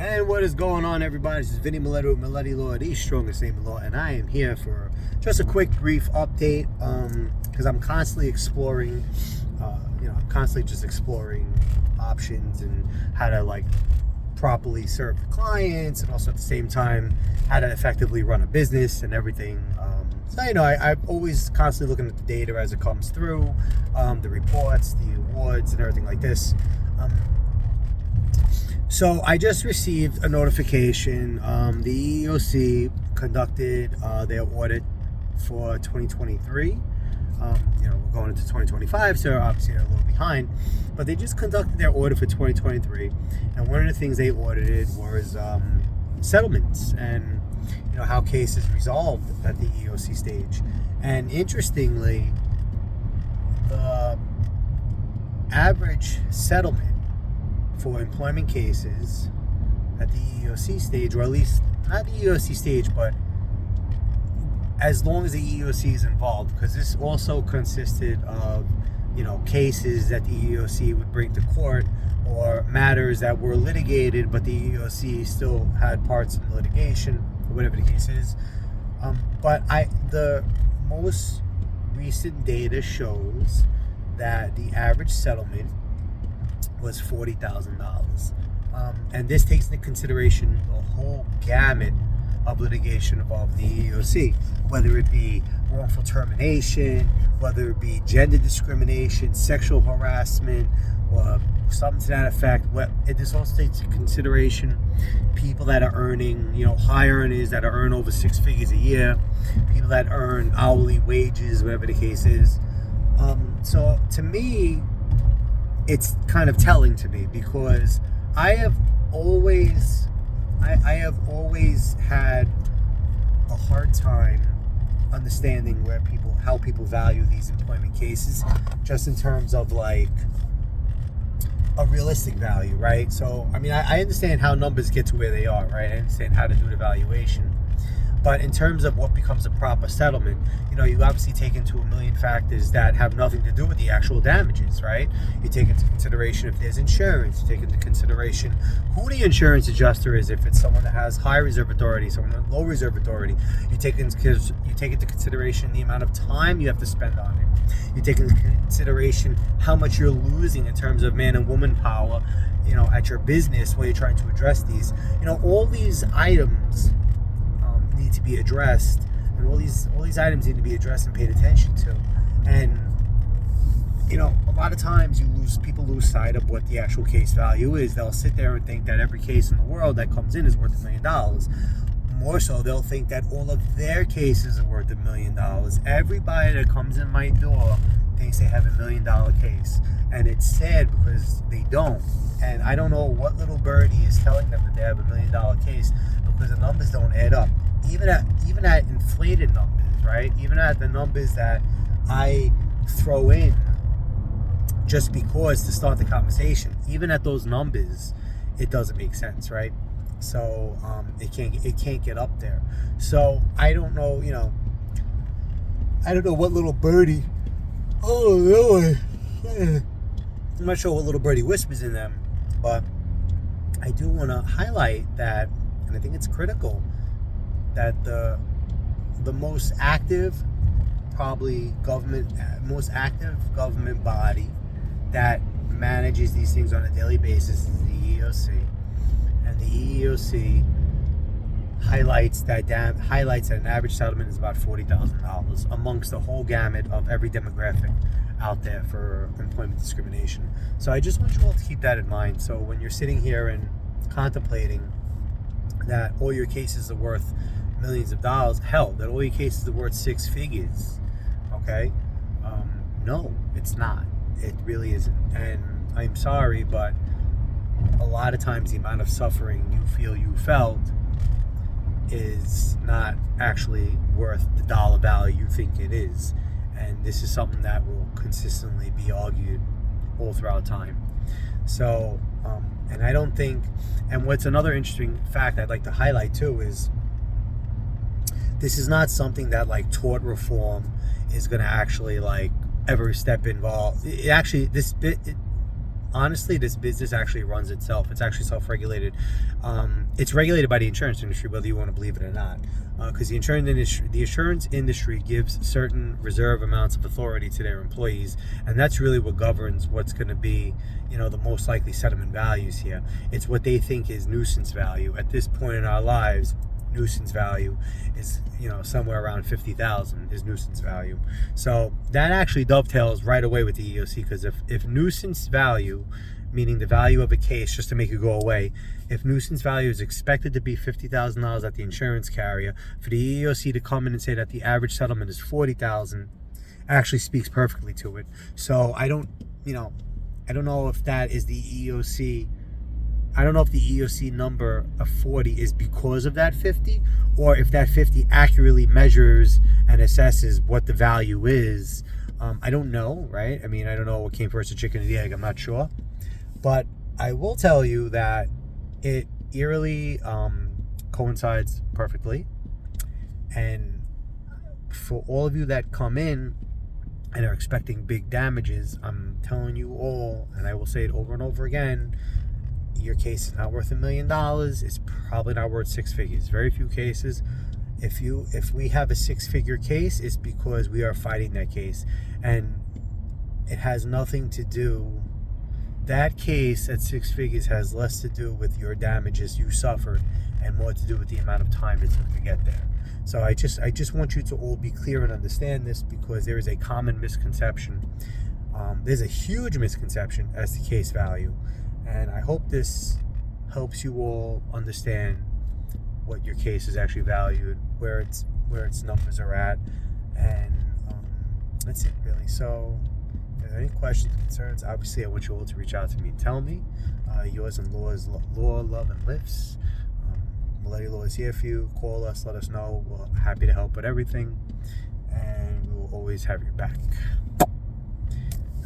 And what is going on, everybody? This is Vinny Miletti with Miletti Law, the strongest name in law, and I am here for just a quick, brief update because I'm constantly exploring, options and how to properly serve the clients, and also at the same time how to effectively run a business and everything. I'm always constantly looking at the data as it comes through, the reports, the awards, and everything like this. So I just received a notification. The EEOC conducted their audit for 2023. We're going into 2025, so obviously they're a little behind. But they just conducted their audit for 2023, and one of the things they audited was settlements and how cases resolved at the EEOC stage. And interestingly, the average settlement for employment cases at the EEOC stage, or at least not the EEOC stage, but as long as the EEOC is involved, because this also consisted of cases that the EEOC would bring to court, or matters that were litigated but the EEOC still had parts in the litigation, or whatever the case is. But the most recent data shows that the average settlement was $40,000. And this takes into consideration the whole gamut of litigation involved in the EEOC, whether it be wrongful termination, whether it be gender discrimination, sexual harassment, or something to that effect. This also takes into consideration people that are earning, high earners that earn over 6 figures a year, people that earn hourly wages, whatever the case is. So to me, it's kind of telling to me, because I have always had a hard time understanding how people value these employment cases, just in terms of a realistic value, right? So I understand how numbers get to where they are, right? I understand how to do the valuation. But in terms of what becomes a proper settlement, you obviously take into a million factors that have nothing to do with the actual damages, right? You take into consideration if there's insurance. You take into consideration who the insurance adjuster is, if it's someone that has high reserve authority, someone with low reserve authority. You take into consideration the amount of time you have to spend on it. You take into consideration how much you're losing in terms of man and woman power, at your business while you're trying to address these. All these items need to be addressed, and all these items need to be addressed and paid attention to. And a lot of times people lose sight of what the actual case value is. They'll sit there and think that every case in the world that comes in is worth $1 million. More so, they'll think that all of their cases are worth $1 million. Everybody that comes in my door thinks they have $1 million case, and it's sad because they don't. And I don't know what little birdie is telling them that they have $1 million case, because the numbers don't add up. Even at inflated numbers, right? Even at the numbers that I throw in just because to start the conversation, even at those numbers, it doesn't make sense, right? So it can't get up there. So I don't know, I don't know what little birdie. Oh, really? I'm not sure what little birdie whispers in them, but I do want to highlight that, and I think it's critical, that the most active government body that manages these things on a daily basis is the EEOC, and the EEOC highlights that an average settlement is about $40,000 amongst the whole gamut of every demographic out there for employment discrimination. So I just want you all to keep that in mind. So when you're sitting here and contemplating that all your cases are worth millions of dollars, hell, that all your cases are worth 6 figures, okay? No, it's not. It really isn't. And I'm sorry, but a lot of times the amount of suffering you feel you felt is not actually worth the dollar value you think it is. And this is something that will consistently be argued all throughout time. So, and I don't think, and what's another interesting fact I'd like to highlight too is, this is not something that tort reform is going to actually ever step involved. honestly, this business actually runs itself. It's actually self-regulated. It's regulated by the insurance industry, whether you want to believe it or not, because the insurance industry gives certain reserve amounts of authority to their employees, and that's really what governs what's going to be, the most likely settlement values here. It's what they think is nuisance value. At this point in our lives, nuisance value is somewhere around 50,000 is nuisance value. So that actually dovetails right away with the EEOC, because if nuisance value, meaning the value of a case, just to make it go away, if nuisance value is expected to be $50,000 at the insurance carrier, for the EEOC to come in and say that the average settlement is 40,000 actually speaks perfectly to it. So I don't know if that is the EEOC. I don't know if the EEOC number of 40 is because of that 50, or if that 50 accurately measures and assesses what the value is. I don't know, right? I mean, I don't know what came first, the chicken or the egg. I'm not sure. But I will tell you that it eerily coincides perfectly. And for all of you that come in and are expecting big damages, I'm telling you all, and I will say it over and over again, your case is not worth $1 million. It's probably not worth 6 figures. Very few cases. If we have a 6-figure case, it's because we are fighting that case, and it has nothing to do. That case at 6 figures has less to do with your damages you suffered, and more to do with the amount of time it took to get there. So I just want you to all be clear and understand this, because there is a common misconception. There's a huge misconception as to case value. And I hope this helps you all understand what your case is actually valued, where its numbers are at, and that's it really. So if there are any questions or concerns, obviously I want you all to reach out to me and tell me. Yours and Law's Law, Love, and Lifts. Millennial Law is here for you. Call us, let us know. We're happy to help with everything, and we will always have your back.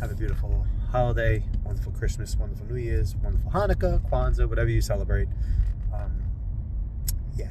Have a beautiful holiday, wonderful Christmas, wonderful New Year's, wonderful Hanukkah, Kwanzaa, whatever you celebrate. Yeah.